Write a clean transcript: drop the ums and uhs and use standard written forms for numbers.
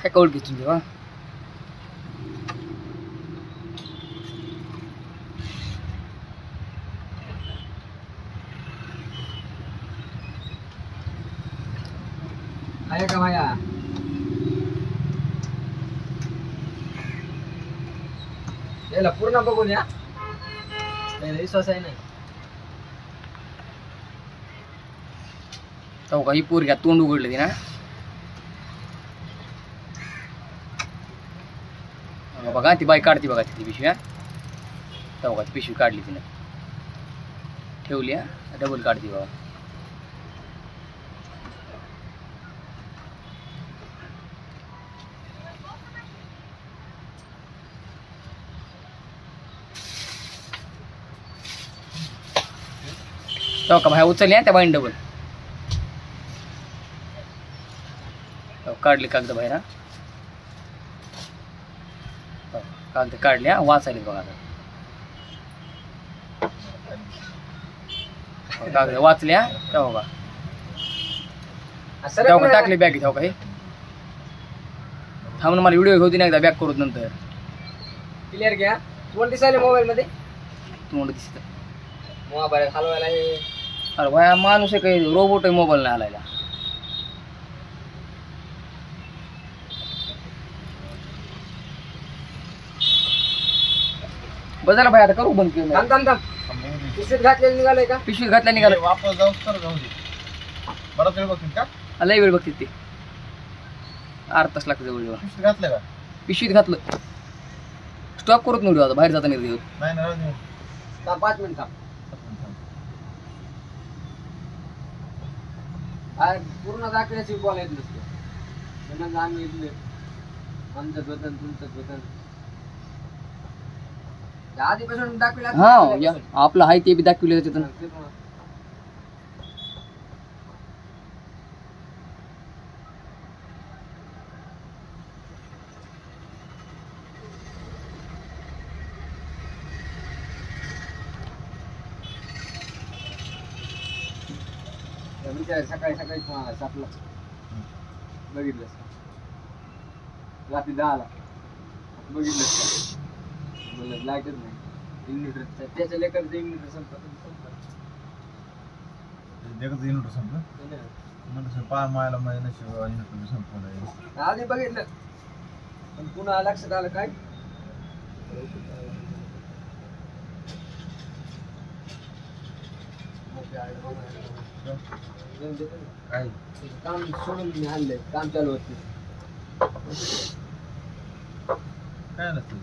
काय कौल घेतून देवा आहे का माया याला पूर्ण बघून या विश्वास आहे ना तो काही पोरग्या तोंड उघडलं ती ना बघा ती बाई काढते बघा ती पिशवी तो बघा ती पिशवी काढली तिने ठेवली डबल काढते बघा तो का बाहेर उचलली त्या बाईन डबल काढली कागद बाहेर कागद काढल्या वाचायला बघा कागद वाचल्या तेव्हा तेव्हा टाकली बॅग तेव्हा काही थांबून मला व्हिडिओ घेऊ दे ना एकदा बॅग करू नंतर क्लिअर घ्या कोण दिसायले मोबाईल मध्ये तोंड दिसत मोबाईल हलवायला अरे भाया माणूस आहे काही रोबोट आहे मोबाईल नाही हलायला बजाला भाई आता करू बंद केलं थांब थांब थांब पिशवीत घातलेलं निघालंय का पिशवीत घातल्या निघालं वापस जाऊ तर जाऊ दे बराच वेळ बघतील का लय वेळ बघते ते अर्धा तास लागतो जवळ पिशवीत घातलं का पिशवीत घातलं स्टॉप करत नव्हती आता बाहेर जाताना नाही ना राहू दे. थांब 5 मिनिट थांब पूर्ण दाखल्याची कॉल येत नसते त्यांना आम्ही इथले आमचं बदल तुमचं बदल आधीपासून दाखविला हा या आपलं आहे ते बी दाखवलं तिथं सकाळी सकाळी सापला बघितलं रात्री 10ला बघितलं बोललं लाईटच नाही इन्व्हर्टर त्याच्या लेकरचं इन्व्हर्टर संपलं देखत युनिट संपलं म्हणजे पाय मायला माहिती नशिब युनिट संपलं आधी बघितलं पण पुन्हा लक्षात आलं काय काम सोडून मी आणलंय काम चालू होते काय नसतं